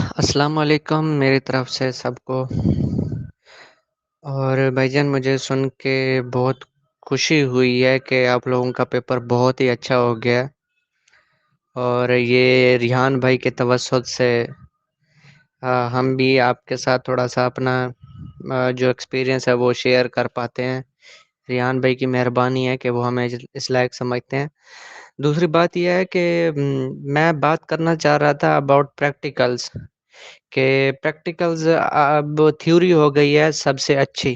السلام علیکم میری طرف سے سب کو۔ اور بھائی جان مجھے سن کے بہت خوشی ہوئی ہے کہ آپ لوگوں کا پیپر بہت ہی اچھا ہو گیا، اور یہ ریحان بھائی کے توسط سے ہم بھی آپ کے ساتھ تھوڑا سا اپنا جو ایکسپیرینس ہے وہ شیئر کر پاتے ہیں۔ ریحان بھائی کی مہربانی ہے کہ وہ ہمیں اس لائق سمجھتے ہیں۔ دوسری بات یہ ہے کہ میں بات کرنا چاہ رہا تھا اباؤٹ پریکٹیکلز، کہ پریکٹیکلز اب تھیوری ہو گئی ہے سب سے اچھی۔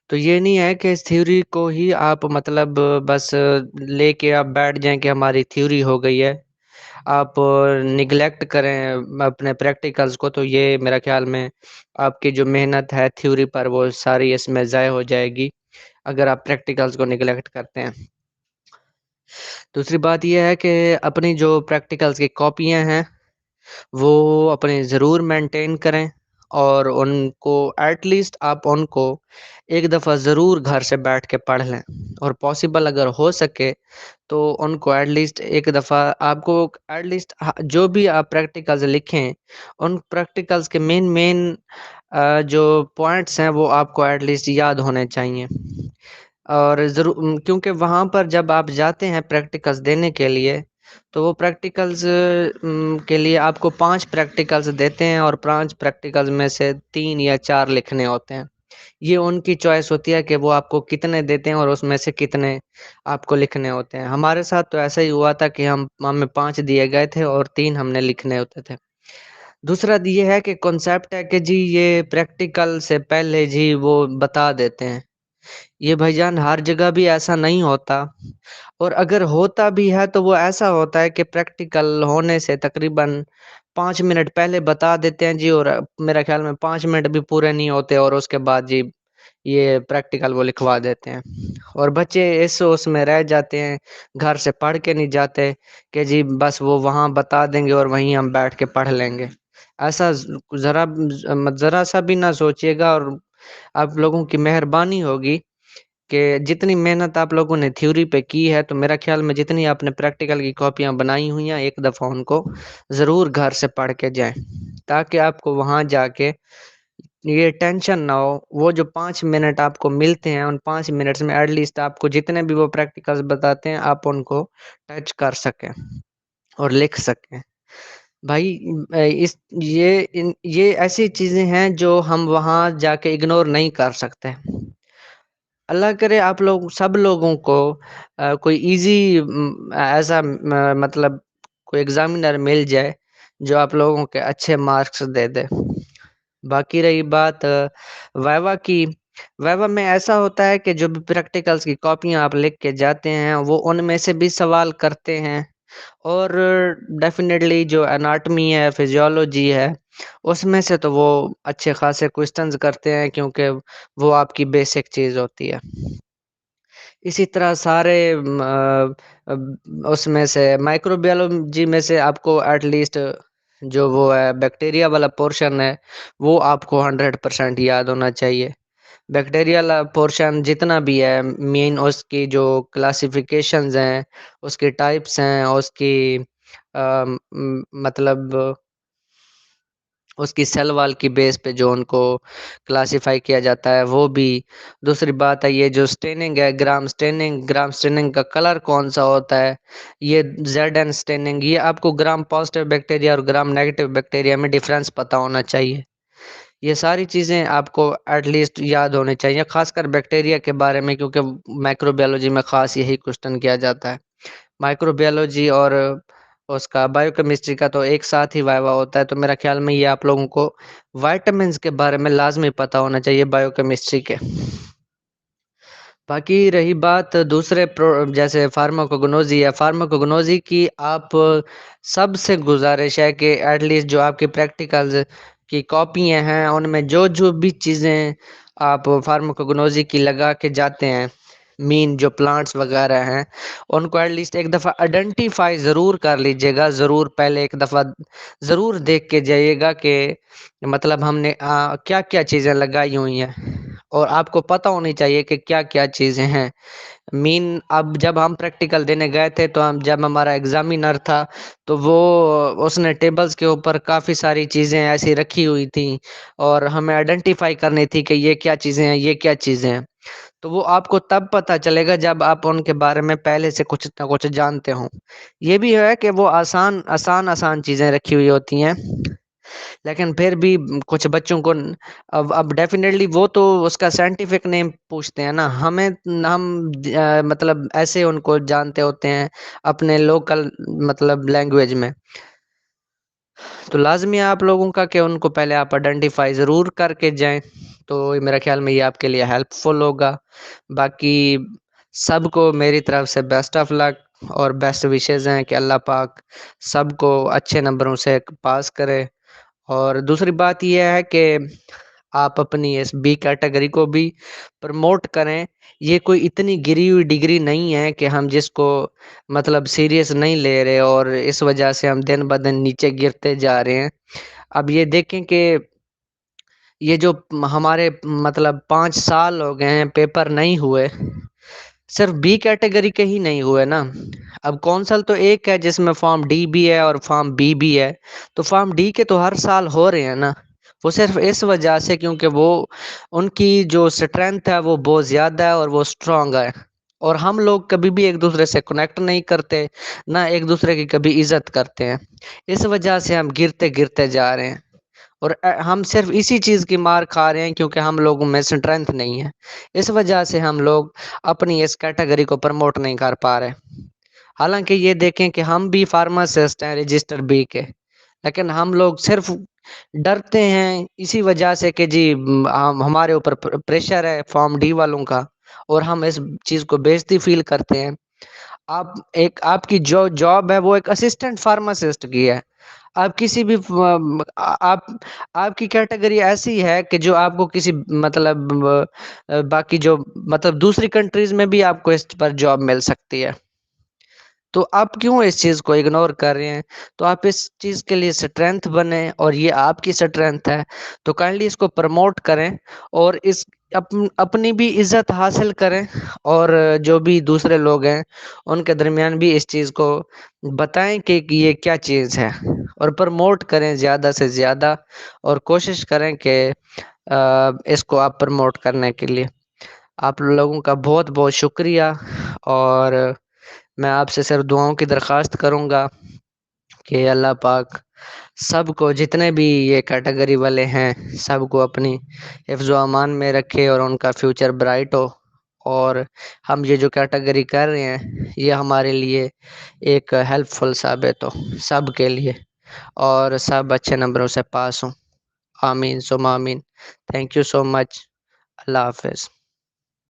تو یہ نہیں ہے کہ اس تھیوری کو ہی آپ مطلب بس لے کے آپ بیٹھ جائیں کہ ہماری تھیوری ہو گئی ہے، آپ نگلیکٹ کریں اپنے پریکٹیکلز کو، تو یہ میرا خیال میں آپ کی جو محنت ہے تھیوری پر وہ ساری اس میں ضائع ہو جائے گی اگر آپ پریکٹیکلز کو نگلیکٹ کرتے ہیں۔ دوسری بات یہ ہے کہ اپنی جو پریکٹیکلز کی کاپیاں ہیں وہ اپنے ضرور مینٹین کریں، اور ان کو ایٹ لیسٹ آپ ان کو ایک دفعہ ضرور گھر سے بیٹھ کے پڑھ لیں، اور پاسبل اگر ہو سکے تو ان کو ایٹ لیسٹ ایک دفعہ آپ کو ایٹ لیسٹ جو بھی آپ پریکٹیکلز لکھیں ان پریکٹیکلز کے مین جو پوائنٹس ہیں وہ آپ کو ایٹ لیسٹ یاد ہونے چاہیے۔ اور ضرور کیونکہ وہاں پر جب آپ جاتے ہیں پریکٹیکلز دینے کے لیے تو وہ پریکٹیکلز کے لیے آپ کو 5 پریکٹیکلز دیتے ہیں، اور 5 پریکٹیکلز میں سے 3 یا 4 لکھنے ہوتے ہیں۔ یہ ان کی چوائس ہوتی ہے کہ وہ آپ کو کتنے دیتے ہیں اور اس میں سے کتنے آپ کو لکھنے ہوتے ہیں۔ ہمارے ساتھ تو ایسا ہی ہوا تھا کہ ہمیں 5 دیے گئے تھے اور 3 ہم نے لکھنے ہوتے تھے۔ دوسرا یہ ہے کہ کنسیپٹ ہے کہ جی یہ پریکٹیکل سے پہلے جی وہ بتا دیتے ہیں، یہ بھائی جان ہر جگہ بھی ایسا نہیں ہوتا، اور اگر ہوتا بھی ہے تو وہ ایسا ہوتا ہے کہ پریکٹیکل ہونے سے تقریباً 5 منٹ پہلے بتا دیتے ہیں جی، اور میرا خیال میں 5 منٹ بھی پورے نہیں ہوتے اور اس کے بعد جی یہ پریکٹیکل وہ لکھوا دیتے ہیں، اور بچے اس میں رہ جاتے ہیں، گھر سے پڑھ کے نہیں جاتے کہ جی بس وہ وہاں بتا دیں گے اور وہیں ہم بیٹھ کے پڑھ لیں گے۔ ایسا ذرا سا بھی نہ سوچیے گا، اور آپ لوگوں کی مہربانی ہوگی کہ جتنی محنت آپ لوگوں نے تھیوری پہ کی ہے، تو میرا خیال میں جتنی آپ نے پریکٹیکل کی کاپیاں بنائی ہوئی ہیں ایک دفعہ ان کو ضرور گھر سے پڑھ کے جائیں، تاکہ آپ کو وہاں جا کے یہ ٹینشن نہ ہو۔ وہ جو 5 منٹ آپ کو ملتے ہیں ان 5 منٹس میں ایٹ لیسٹ آپ کو جتنے بھی وہ پریکٹیکلز بتاتے ہیں آپ ان کو ٹچ کر سکیں اور لکھ سکیں۔ بھائی یہ ایسی چیزیں ہیں جو ہم وہاں جا کے اگنور نہیں کر سکتے۔ اللہ کرے آپ لوگ سب لوگوں کو کوئی ایزی ایسا مطلب کوئی ایگزامینر مل جائے جو آپ لوگوں کے اچھے مارکس دے دے۔ باقی رہی بات ویوا کی، ویوا میں ایسا ہوتا ہے کہ جو بھی پریکٹیکلز کی کاپیاں آپ لکھ کے جاتے ہیں وہ ان میں سے بھی سوال کرتے ہیں، اور ڈیفینیٹلی جو اناٹمی ہے فزیولوجی ہے اس میں سے تو وہ اچھے خاصے کوسچنز کرتے ہیں، کیونکہ وہ آپ کی بیسک چیز ہوتی ہے۔ اسی طرح سارے اس میں سے مائکرو بیولوجی میں سے آپ کو ایٹ لیسٹ جو وہ ہے بیکٹیریا والا پورشن ہے وہ آپ کو 100% یاد ہونا چاہیے۔ بیکٹیریا پورشن جتنا بھی ہے مین اس کی جو کلاسیفیکیشنز ہیں، اس کی ٹائپس ہیں، اس کی مطلب اس کی سیل وال کی بیس پہ جو ان کو کلاسیفائی کیا جاتا ہے وہ بھی۔ دوسری بات ہے یہ جو سٹیننگ ہے، گرام سٹیننگ کا کلر کون سا ہوتا ہے، یہ زیڈ این سٹیننگ، یہ آپ کو گرام پازیٹیو بیکٹیریا اور گرام نیگیٹو بیکٹیریا میں ڈیفرنس پتہ ہونا چاہیے۔ یہ ساری چیزیں آپ کو ایٹ لیسٹ یاد ہونی چاہیے، خاص کر بیکٹیریا کے بارے میں، کیونکہ مائکرو بیولوجی میں خاص یہی کوسچن کیا جاتا ہے۔ مائکرو بیولوجی اور اس کا بائیو کیمسٹری کا تو ایک ساتھ ہی وائوا ہوتا ہے، تو میرا خیال میں یہ آپ لوگوں کو وائٹامنز کے بارے میں لازمی پتہ ہونا چاہیے بائیو کیمسٹری کے۔ باقی رہی بات دوسرے جیسے فارماکوگنوزی ہے، فارماکوگنوزی کی آپ سب سے گزارش ہے کہ ایٹ لیسٹ جو آپ کی پریکٹیکلز کی کاپیاں ہیں ان میں جو بھی چیزیں آپ فارماکوگنوزی کی لگا کے جاتے ہیں، مین جو پلانٹس وغیرہ ہیں ان کو ایٹ لیسٹ ایک دفعہ آئیڈینٹیفائی ضرور کر لیجیے گا، ضرور پہلے ایک دفعہ ضرور دیکھ کے جائیے گا کہ مطلب ہم نے کیا کیا چیزیں لگائی ہوئی ہیں، اور آپ کو پتہ ہونی چاہیے کہ کیا کیا چیزیں ہیں اب جب ہم پریکٹیکل دینے گئے تھے تو جب ہمارا ایگزامینر تھا تو اس نے ٹیبلز کے اوپر کافی ساری چیزیں ایسی رکھی ہوئی تھیں اور ہمیں آئیڈینٹیفائی کرنی تھی کہ یہ کیا چیزیں ہیں، یہ کیا چیزیں ہیں. تو وہ آپ کو تب پتہ چلے گا جب آپ ان کے بارے میں پہلے سے کچھ نہ کچھ جانتے ہوں. یہ بھی ہے کہ وہ آسان چیزیں رکھی ہوئی ہوتی ہیں، لیکن پھر بھی کچھ بچوں کو اب ڈیفینیٹلی وہ تو اس کا سائنٹیفک نیم پوچھتے ہیں نا، ہم مطلب ایسے ان کو جانتے ہوتے ہیں اپنے لوکل مطلب لینگویج میں. تو لازمی ہے آپ لوگوں کا کہ ان کو پہلے آپ آئیڈینٹیفائی ضرور کر کے جائیں. تو میرا خیال میں یہ آپ کے لیے ہیلپ فل ہوگا. باقی سب کو میری طرف سے بیسٹ آف لک اور بیسٹ وشیز ہیں کہ اللہ پاک سب کو اچھے نمبروں سے پاس کرے. اور دوسری بات یہ ہے کہ آپ اپنی اس بی کیٹیگری کو بھی پروموٹ کریں. یہ کوئی اتنی گری ہوئی ڈگری نہیں ہے کہ ہم جس کو مطلب سیریس نہیں لے رہے اور اس وجہ سے ہم دن بدن نیچے گرتے جا رہے ہیں. اب یہ دیکھیں کہ یہ جو ہمارے مطلب 5 سال ہو گئے ہیں پیپر نہیں ہوئے، صرف بی کیٹیگری کے ہی نہیں ہوئے نا. اب کونسل تو ایک ہے جس میں فارم ڈی بھی ہے اور فارم بی بھی ہے، تو فارم ڈی کے تو ہر سال ہو رہے ہیں نا. وہ صرف اس وجہ سے کیونکہ ان کی جو اسٹرینتھ ہے وہ بہت زیادہ ہے اور وہ اسٹرانگ ہے، اور ہم لوگ کبھی بھی ایک دوسرے سے کنیکٹ نہیں کرتے، نہ ایک دوسرے کی کبھی عزت کرتے ہیں. اس وجہ سے ہم گرتے گرتے جا رہے ہیں، اور ہم صرف اسی چیز کی مار کھا رہے ہیں کیونکہ ہم لوگوں میں اسٹرینتھ نہیں ہے. اس وجہ سے ہم لوگ اپنی اس کیٹیگری کو پروموٹ نہیں کر پا رہے. حالانکہ یہ دیکھیں کہ ہم بھی فارماسسٹ ہیں رجسٹر بی کے، لیکن ہم لوگ صرف ڈرتے ہیں اسی وجہ سے کہ جی ہمارے اوپر پریشر ہے فارم ڈی والوں کا، اور ہم اس چیز کو بےعزتی فیل کرتے ہیں. آپ کی جو جاب ہے وہ ایک اسسٹنٹ فارماسسٹ کی ہے. آپ کسی بھی آپ کی کیٹیگری ایسی ہے کہ جو آپ کو کسی مطلب باقی جو مطلب دوسری کنٹریز میں بھی آپ کو اس پر جاب مل سکتی ہے. تو آپ کیوں اس چیز کو اگنور کر رہے ہیں؟ تو آپ اس چیز کے لیے اسٹرینتھ بنیں، اور یہ آپ کی اسٹرینتھ ہے تو کائنڈلی اس کو پروموٹ کریں اور اپنی بھی عزت حاصل کریں، اور جو بھی دوسرے لوگ ہیں ان کے درمیان بھی اس چیز کو بتائیں کہ یہ کیا چیز ہے، اور پروموٹ کریں زیادہ سے زیادہ، اور کوشش کریں کہ اس کو آپ پروموٹ کرنے کے لیے. آپ لوگوں کا بہت بہت شکریہ، اور میں آپ سے صرف دعاؤں کی درخواست کروں گا کہ اللہ پاک سب کو، جتنے بھی یہ کیٹیگری والے ہیں، سب کو اپنی حفظ و امان میں رکھے اور ان کا فیوچر برائٹ ہو. اور ہم یہ جو کیٹیگری کر رہے ہیں یہ ہمارے لیے ایک ہیلپ فل ثابت ہو سب کے لیے، اور سب اچھے نمبروں سے پاس ہوں. آمین ثم آمین. تھینک یو سو مچ. اللہ حافظ.